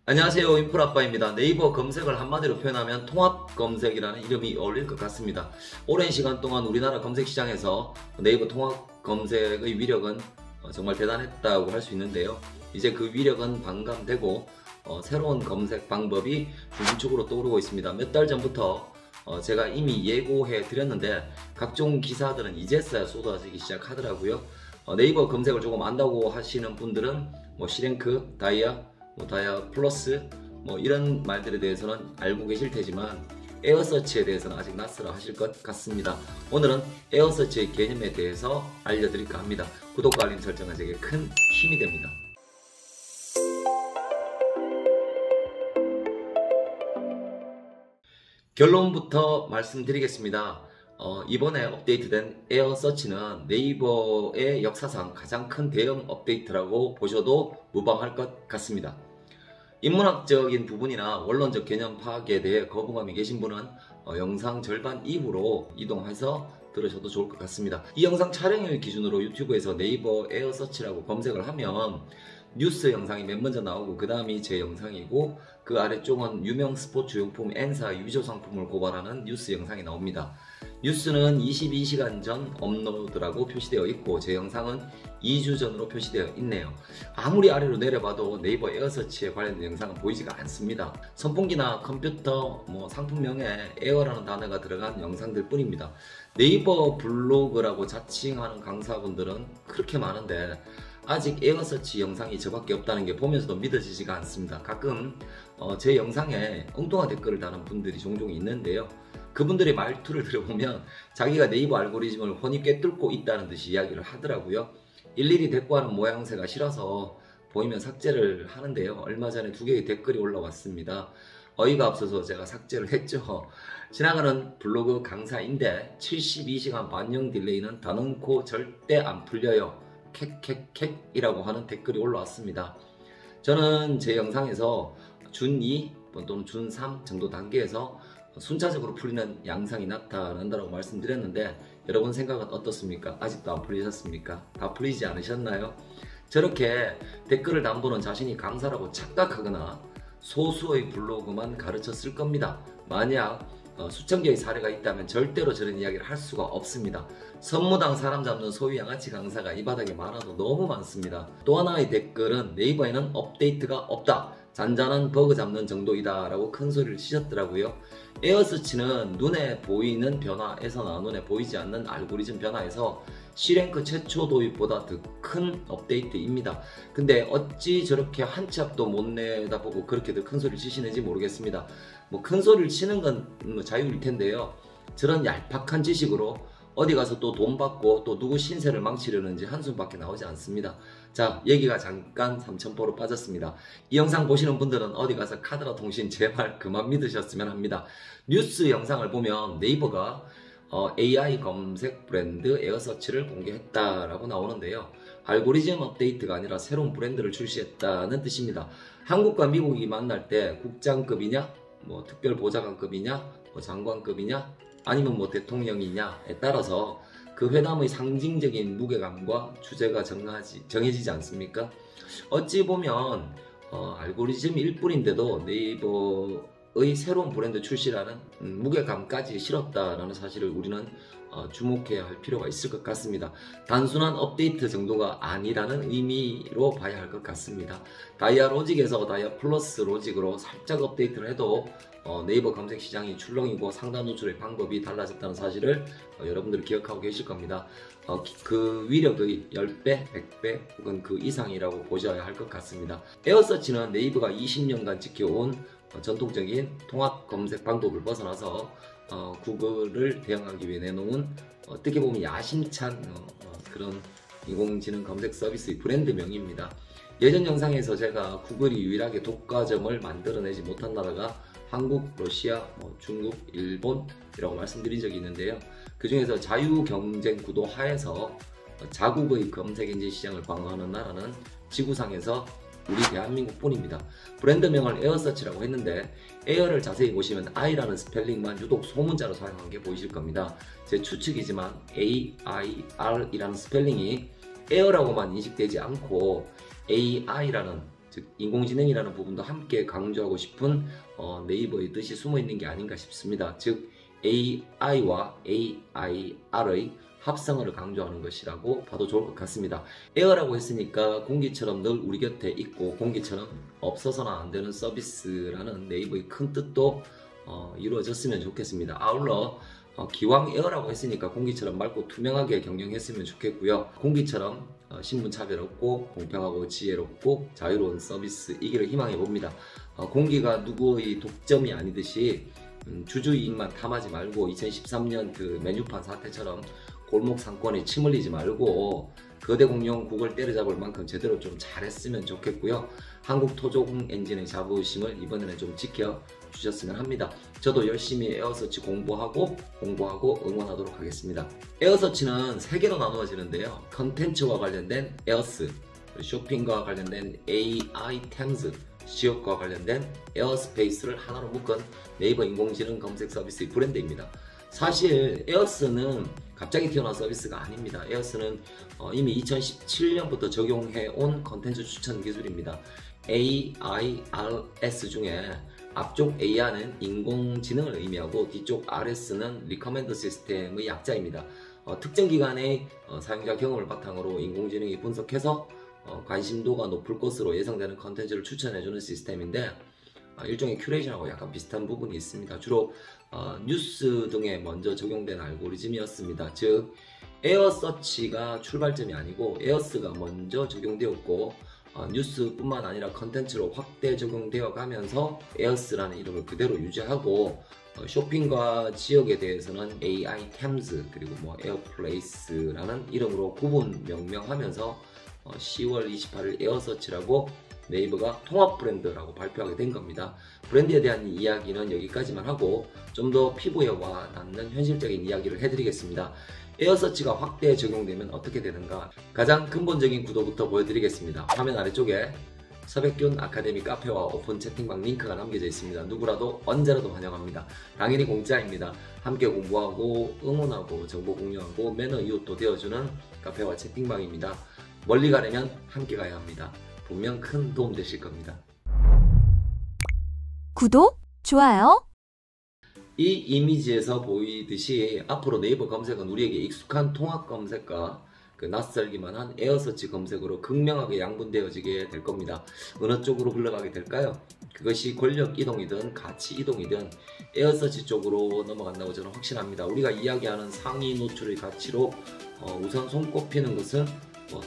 안녕하세요, 인풀아빠입니다. 네이버 검색을 한마디로 표현하면 통합검색이라는 이름이 어울릴 것 같습니다. 오랜 시간 동안 우리나라 검색시장에서 네이버 통합검색의 위력은 정말 대단했다고 할 수 있는데요. 이제 그 위력은 반감되고 새로운 검색 방법이 중심축으로 떠오르고 있습니다. 몇 달 전부터 제가 이미 예고해 드렸는데 각종 기사들은 이제서야 쏟아지기 시작하더라고요. 네이버 검색을 조금 안다고 하시는 분들은 C랭크, 다이아 플러스 이런 말들에 대해서는 알고 계실 테지만 에어서치에 대해서는 아직 낯설어 하실 것 같습니다. 오늘은 에어서치의 개념에 대해서 알려드릴까 합니다. 구독과 알림 설정은 제게 큰 힘이 됩니다. 결론부터 말씀드리겠습니다. 이번에 업데이트된 에어서치는 네이버의 역사상 가장 큰 대형 업데이트라고 보셔도 무방할 것 같습니다. 인문학적인 부분이나 원론적 개념 파악에 대해 거부감이 계신 분은 영상 절반 이후로 이동해서 들으셔도 좋을 것 같습니다. 이 영상 촬영일 기준으로 유튜브에서 네이버 에어서치라고 검색을 하면 뉴스 영상이 맨 먼저 나오고 그 다음이 제 영상이고 그 아래쪽은 유명 스포츠용품 N사 위조 상품을 고발하는 뉴스 영상이 나옵니다. 뉴스는 22시간 전 업로드라고 표시되어 있고 제 영상은 2주 전으로 표시되어 있네요. 아무리 아래로 내려봐도 네이버 에어서치에 관련된 영상은 보이지가 않습니다. 선풍기나 컴퓨터, 상품명에 에어라는 단어가 들어간 영상들 뿐입니다. 네이버 블로그라고 자칭하는 강사분들은 그렇게 많은데 아직 에어서치 영상이 저밖에 없다는 게 보면서도 믿어지지가 않습니다. 가끔 제 영상에 엉뚱한 댓글을 다는 분들이 종종 있는데요. 그분들의 말투를 들어보면 자기가 네이버 알고리즘을 훤히 꿰뚫고 있다는 듯이 이야기를 하더라고요. 일일이 대꾸하는 모양새가 싫어서 보이면 삭제를 하는데요. 얼마 전에 2개의 댓글이 올라왔습니다. 어이가 없어서 제가 삭제를 했죠. 지나가는 블로그 강사인데 72시간 반영 딜레이는 단언코 절대 안 풀려요. 캑캑캑이라고 하는 댓글이 올라왔습니다. 저는 제 영상에서 준2 또는 준3 정도 단계에서 순차적으로 풀리는 양상이 나타난다고 말씀드렸는데 여러분 생각은 어떻습니까? 아직도 안 풀리셨습니까? 다 풀리지 않으셨나요? 저렇게 댓글을 남보는 자신이 강사라고 착각하거나 소수의 블로그만 가르쳤을 겁니다. 만약 수천 개의 사례가 있다면 절대로 저런 이야기를 할 수가 없습니다. 선무당 사람 잡는 소위 양아치 강사가 이 바닥에 많아도 너무 많습니다. 또 하나의 댓글은 네이버에는 업데이트가 없다. 잔잔한 버그 잡는 정도이다 라고 큰 소리를 치셨더라고요. 에어서치는 눈에 보이는 변화에서나 눈에 보이지 않는 알고리즘 변화에서 C랭크 최초 도입보다 더 큰 업데이트입니다. 근데 어찌 저렇게 한 치 앞도 못 내다보고 그렇게 더 큰 소리를 치시는지 모르겠습니다. 큰 소리를 치는 건 자유일 텐데요. 저런 얄팍한 지식으로 어디 가서 또 돈 받고 또 누구 신세를 망치려는지 한숨밖에 나오지 않습니다. 자, 얘기가 잠깐 삼천포로 빠졌습니다. 이 영상 보시는 분들은 어디 가서 카드라 통신 제발 그만 믿으셨으면 합니다. 뉴스 영상을 보면 네이버가 AI 검색 브랜드 에어서치를 공개했다라고 나오는데요. 알고리즘 업데이트가 아니라 새로운 브랜드를 출시했다는 뜻입니다. 한국과 미국이 만날 때 국장급이냐, 특별보좌관급이냐, 장관급이냐, 아니면 대통령이냐에 따라서 그 회담의 상징적인 무게감과 주제가 정해지지 않습니까? 어찌 보면 알고리즘일 뿐인데도 네이버의 새로운 브랜드 출시라는 무게감까지 실었다라는 사실을 우리는 주목해야 할 필요가 있을 것 같습니다. 단순한 업데이트 정도가 아니라는 의미로 봐야 할 것 같습니다. 다이아 로직에서 다이아 플러스 로직으로 살짝 업데이트를 해도 네이버 검색 시장이 출렁이고 상단 노출의 방법이 달라졌다는 사실을 여러분들이 기억하고 계실 겁니다. 그 위력의 10배, 100배 혹은 그 이상이라고 보셔야 할 것 같습니다. 에어서치는 네이버가 20년간 지켜온 전통적인 통합 검색 방법을 벗어나서 구글을 대응하기 위해 내놓은 어떻게 보면 야심찬 그런 인공지능 검색 서비스의 브랜드명입니다. 예전 영상에서 제가 구글이 유일하게 독과점을 만들어내지 못한 나라가 한국, 러시아, 중국, 일본이라고 말씀드린 적이 있는데요. 그 중에서 자유경쟁 구도 하에서 자국의 검색 엔진 시장을 방어하는 나라는 지구상에서 우리 대한민국 뿐입니다. 브랜드명을 에어서치라고 했는데 에어를 자세히 보시면 I라는 스펠링만 유독 소문자로 사용한 게 보이실 겁니다. 제 추측이지만 AIR이라는 스펠링이 에어라고만 인식되지 않고 AI라는 즉 인공지능이라는 부분도 함께 강조하고 싶은 네이버의 뜻이 숨어 있는 게 아닌가 싶습니다. 즉 AI와 AIR의 합성어를 강조하는 것이라고 봐도 좋을 것 같습니다. 에어라고 했으니까 공기처럼 늘 우리 곁에 있고 공기처럼 없어서는 안 되는 서비스라는 네이버의 큰 뜻도 이루어졌으면 좋겠습니다. 아울러 기왕 에어라고 했으니까 공기처럼 맑고 투명하게 경영했으면 좋겠고요. 공기처럼 신분차별 없고 공평하고 지혜롭고 자유로운 서비스이기를 희망해 봅니다. 공기가 누구의 독점이 아니듯이 주주이익만 탐하지 말고 2013년 그 메뉴판 사태처럼 골목 상권에 침 흘리지 말고 거대 공룡 국을 때려잡을 만큼 제대로 좀 잘했으면 좋겠고요. 한국 토종 엔진의 자부심을 이번에는 좀 지켜주셨으면 합니다. 저도 열심히 에어서치 공부하고 응원하도록 하겠습니다. 에어서치는 3개로 나누어지는데요. 컨텐츠와 관련된 에어스, 쇼핑과 관련된 AI템즈, 지역과 관련된 에어스페이스를 하나로 묶은 네이버 인공지능 검색 서비스의 브랜드입니다. 사실 에어스는 갑자기 튀어나온 서비스가 아닙니다. 에어스는 이미 2017년부터 적용해온 컨텐츠 추천 기술입니다. AIRS 중에 앞쪽 AI는 인공지능을 의미하고 뒤쪽 RS는 리커멘드 시스템의 약자입니다. 특정 기간의 사용자 경험을 바탕으로 인공지능이 분석해서 관심도가 높을 것으로 예상되는 컨텐츠를 추천해주는 시스템인데 일종의 큐레이션하고 약간 비슷한 부분이 있습니다. 주로 뉴스 등에 먼저 적용된 알고리즘이었습니다. 즉 에어서치가 출발점이 아니고 에어스가 먼저 적용되었고 뉴스뿐만 아니라 컨텐츠로 확대 적용되어 가면서 에어스라는 이름을 그대로 유지하고 쇼핑과 지역에 대해서는 AI템즈 그리고 에어플레이스라는 이름으로 구분 명명하면서 10월 28일 에어서치라고 네이버가 통합 브랜드라고 발표하게 된 겁니다. 브랜드에 대한 이야기는 여기까지만 하고 좀 더 피부에 와 닿는 현실적인 이야기를 해드리겠습니다. 에어서치가 확대 적용되면 어떻게 되는가? 가장 근본적인 구도부터 보여드리겠습니다. 화면 아래쪽에 서백균 아카데미 카페와 오픈 채팅방 링크가 남겨져 있습니다. 누구라도 언제라도 환영합니다. 당연히 공짜입니다. 함께 공부하고 응원하고 정보 공유하고 매너 이웃도 되어주는 카페와 채팅방입니다. 멀리 가려면 함께 가야 합니다. 분명 큰 도움 되실 겁니다. 구독, 좋아요. 이 이미지에서 보이듯이 앞으로 네이버 검색은 우리에게 익숙한 통합 검색과 낯설기만 한 에어서치 검색으로 극명하게 양분되어지게 될 겁니다. 어느 쪽으로 흘러가게 될까요? 그것이 권력 이동이든 가치 이동이든 에어서치 쪽으로 넘어간다고 저는 확신합니다. 우리가 이야기하는 상위 노출의 가치로 우선 손꼽히는 것은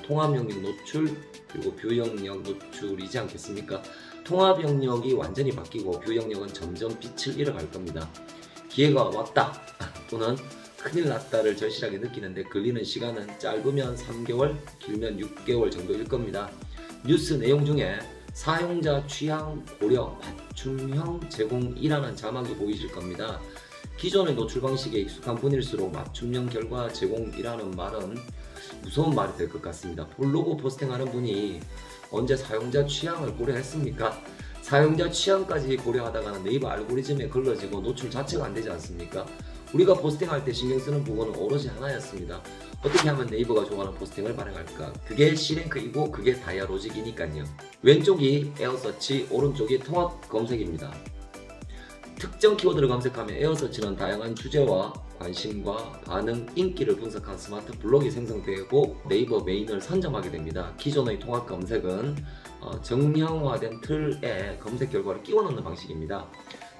통합 영역 노출 그리고 뷰 영역 노출이지 않겠습니까? 통합 영역이 완전히 바뀌고 뷰 영역은 점점 빛을 잃어갈 겁니다. 기회가 왔다 또는 큰일 났다를 절실하게 느끼는데 걸리는 시간은 짧으면 3개월, 길면 6개월 정도일 겁니다. 뉴스 내용 중에 사용자 취향 고려 맞춤형 제공이라는 자막이 보이실 겁니다. 기존의 노출 방식에 익숙한 분일수록 맞춤형 결과 제공이라는 말은 무서운 말이 될 것 같습니다. 블로그 포스팅하는 분이 언제 사용자 취향을 고려했습니까? 사용자 취향까지 고려하다가는 네이버 알고리즘에 걸러지고 노출 자체가 안 되지 않습니까? 우리가 포스팅할 때 신경 쓰는 부분은 오로지 하나였습니다. 어떻게 하면 네이버가 좋아하는 포스팅을 발행할까? 그게 C랭크이고 그게 다이아로직이니까요. 왼쪽이 에어서치, 오른쪽이 통합 검색입니다. 특정 키워드를 검색하면 에어서치는 다양한 주제와 관심과 반응, 인기를 분석한 스마트 블록이 생성되고 네이버 메인을 선점하게 됩니다. 기존의 통합 검색은 정형화된 틀에 검색 결과를 끼워 넣는 방식입니다.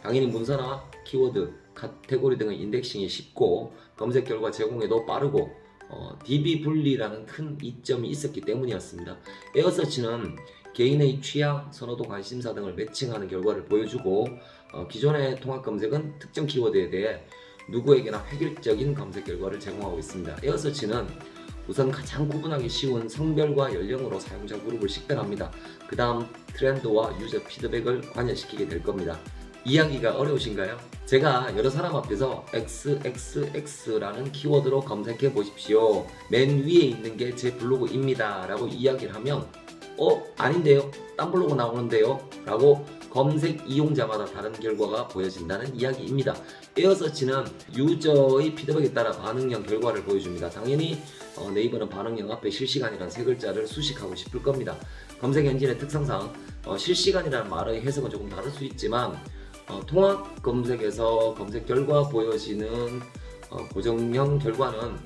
당연히 문서나 키워드, 카테고리 등의 인덱싱이 쉽고 검색 결과 제공에도 빠르고 DB 분리라는 큰 이점이 있었기 때문이었습니다. 에어서치는 개인의 취향, 선호도, 관심사 등을 매칭하는 결과를 보여주고 기존의 통합 검색은 특정 키워드에 대해 누구에게나 획일적인 검색 결과를 제공하고 있습니다. 에어서치는 우선 가장 구분하기 쉬운 성별과 연령으로 사용자 그룹을 식별합니다. 그 다음 트렌드와 유저 피드백을 관여시키게 될 겁니다. 이야기가 어려우신가요? 제가 여러 사람 앞에서 XXX라는 키워드로 검색해 보십시오. 맨 위에 있는 게 제 블로그입니다 라고 이야기를 하면 아닌데요? 딴 블로그 나오는데요? 라고 검색 이용자마다 다른 결과가 보여진다는 이야기입니다. 에어서치는 유저의 피드백에 따라 반응형 결과를 보여줍니다. 당연히 네이버는 반응형 앞에 실시간이라는 세 글자를 수식하고 싶을 겁니다. 검색 엔진의 특성상 실시간이라는 말의 해석은 조금 다를 수 있지만 통합 검색에서 검색 결과 보여지는 고정형 결과는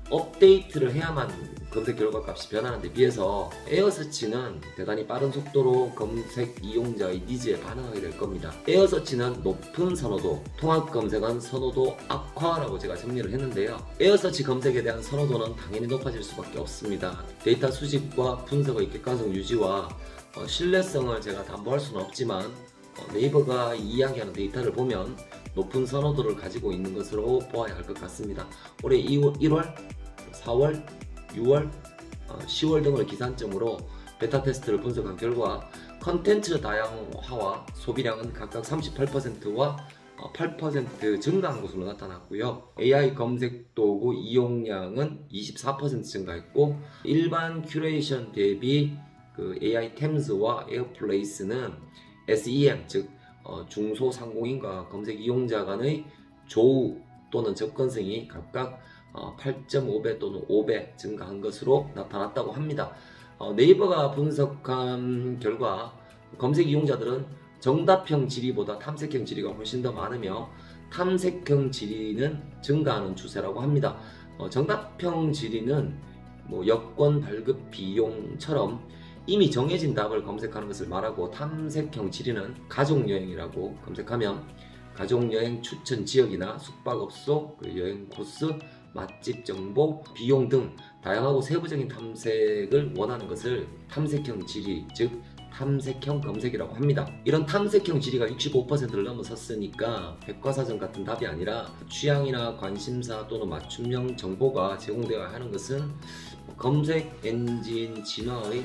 업데이트를 해야만 검색 결과 값이 변하는 데 비해서 에어서치는 대단히 빠른 속도로 검색 이용자의 니즈에 반응하게 될 겁니다. 에어서치는 높은 선호도, 통합 검색은 선호도 악화라고 제가 정리를 했는데요. 에어서치 검색에 대한 선호도는 당연히 높아질 수밖에 없습니다. 데이터 수집과 분석의 객관성 유지와 신뢰성을 제가 담보할 수는 없지만 네이버가 이야기하는 데이터를 보면 높은 선호도를 가지고 있는 것으로 보아야 할 것 같습니다. 올해 1월, 4월, 6월, 10월 등을 기산점으로 베타 테스트를 분석한 결과 컨텐츠 다양화와 소비량은 각각 38%와 8% 증가한 것으로 나타났고요. AI 검색 도구 이용량은 24% 증가했고 일반 큐레이션 대비 그 AI 템즈와 에어플레이스는 SEM 즉 중소상공인과 검색 이용자 간의 조우 또는 접근성이 각각 8.5배 또는 5배 증가한 것으로 나타났다고 합니다. 네이버가 분석한 결과 검색 이용자들은 정답형 질의보다 탐색형 질의가 훨씬 더 많으며 탐색형 질의는 증가하는 추세라고 합니다. 정답형 질의는 여권 발급 비용처럼 이미 정해진 답을 검색하는 것을 말하고 탐색형 질의는 가족여행이라고 검색하면 가족여행 추천 지역이나 숙박업소, 여행 코스, 맛집 정보, 비용 등 다양하고 세부적인 탐색을 원하는 것을 탐색형 질의, 즉 탐색형 검색이라고 합니다. 이런 탐색형 질의가 65%를 넘어섰으니까 백과사전 같은 답이 아니라 취향이나 관심사 또는 맞춤형 정보가 제공되어야 하는 것은 검색 엔진 진화의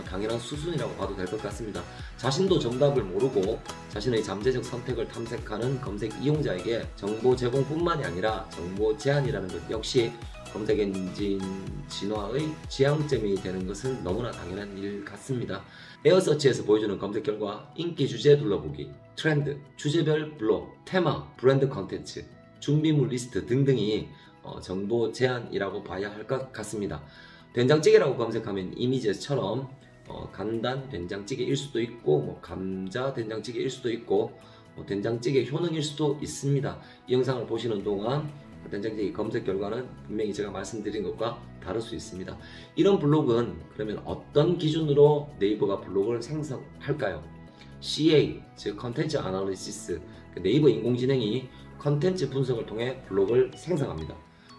당연한 수순이라고 봐도 될 것 같습니다. 자신도 정답을 모르고 자신의 잠재적 선택을 탐색하는 검색 이용자에게 정보 제공뿐만이 아니라 정보 제한이라는 것 역시 검색 엔진 진화의 지향점이 되는 것은 너무나 당연한 일 같습니다. 에어서치에서 보여주는 검색 결과 인기 주제 둘러보기, 트렌드, 주제별 블록, 테마, 브랜드 컨텐츠, 준비물 리스트 등등이 정보 제한이라고 봐야 할 것 같습니다. 된장찌개라고 검색하면 이미지처럼 간단 된장찌개일 수도 있고 감자 된장찌개일 수도 있고 된장찌개 효능일 수도 있습니다. 이 영상을 보시는 동안 된장찌개 검색 결과는 분명히 제가 말씀드린 것과 다를 수 있습니다. 이런 블록은 그러면 어떤 기준으로 네이버가 블록을 생성할까요? CA, 즉 컨텐츠 아날리시스, 네이버 인공지능이 컨텐츠 분석을 통해 블록을 생성합니다.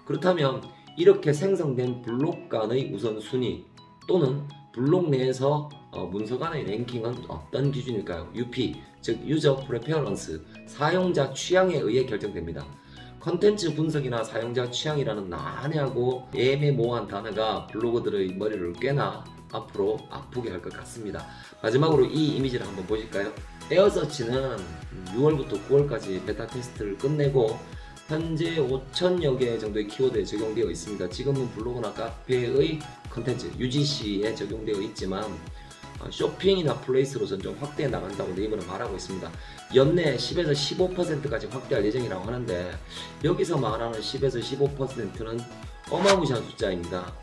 그렇다면 이렇게 생성된 블록 간의 우선순위 또는 블록 내에서 문서 간의 랭킹은 어떤 기준일까요? UP, 즉 유저 프레퍼런스, 사용자 취향에 의해 결정됩니다. 컨텐츠 분석이나 사용자 취향이라는 난해하고 애매모호한 단어가 블로거들의 머리를 꽤나 앞으로 아프게 할 것 같습니다. 마지막으로 이 이미지를 한번 보실까요? 에어서치는 6월부터 9월까지 베타 테스트를 끝내고 현재 5,000여 개 정도의 키워드에 적용되어 있습니다. 지금은 블로그나 카페의 컨텐츠 UGC에 적용되어 있지만 쇼핑이나 플레이스로선 좀 확대해 나간다고 네이버는 말하고 있습니다. 연내 10에서 15%까지 확대할 예정이라고 하는데 여기서 말하는 10에서 15%는 어마무시한 숫자입니다.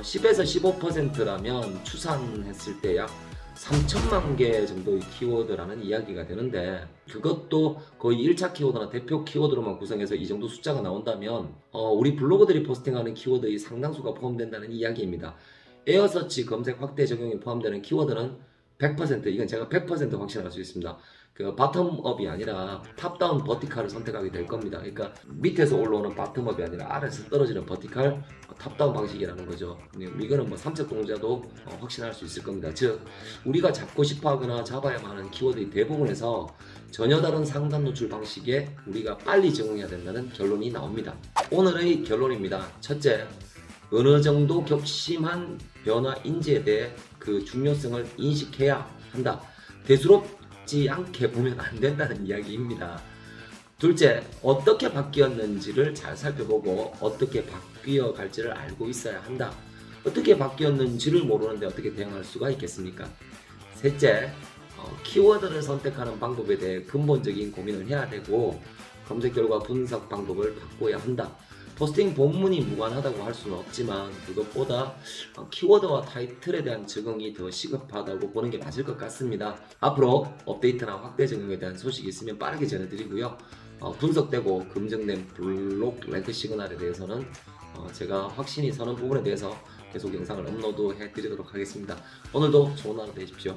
10에서 15%라면 추산했을 때 약 3천만 개 정도의 키워드라는 이야기가 되는데 그것도 거의 1차 키워드나 대표 키워드로만 구성해서 이 정도 숫자가 나온다면 우리 블로거들이 포스팅하는 키워드의 상당수가 포함된다는 이야기입니다. 에어서치 검색 확대 적용에 포함되는 키워드는 100%, 이건 제가 100% 확신할 수 있습니다. 그 바텀업이 아니라 탑다운 버티칼을 선택하게 될 겁니다. 그러니까 밑에서 올라오는 바텀업이 아니라 아래에서 떨어지는 버티칼 탑다운 방식이라는 거죠. 이거는 삼색 동자도 확신할 수 있을 겁니다. 즉 우리가 잡고 싶어 하거나 잡아야만 하는 키워드의 대부분에서 전혀 다른 상단 노출 방식에 우리가 빨리 적응해야 된다는 결론이 나옵니다. 오늘의 결론입니다. 첫째, 어느 정도 격심한 변화 인지에 대해 그 중요성을 인식해야 한다. 대수롭지 않게 보면 안 된다는 이야기입니다. 둘째, 어떻게 바뀌었는지를 잘 살펴보고 어떻게 바뀌어 갈지를 알고 있어야 한다. 어떻게 바뀌었는지를 모르는데 어떻게 대응할 수가 있겠습니까? 셋째, 키워드를 선택하는 방법에 대해 근본적인 고민을 해야 되고 검색 결과 분석 방법을 바꿔야 한다. 포스팅 본문이 무관하다고 할 수는 없지만 그것보다 키워드와 타이틀에 대한 적응이 더 시급하다고 보는 게 맞을 것 같습니다. 앞으로 업데이트나 확대 적용에 대한 소식이 있으면 빠르게 전해드리고요. 분석되고 검증된 블록 랭크 시그널에 대해서는 제가 확신이 서는 부분에 대해서 계속 영상을 업로드 해드리도록 하겠습니다. 오늘도 좋은 하루 되십시오.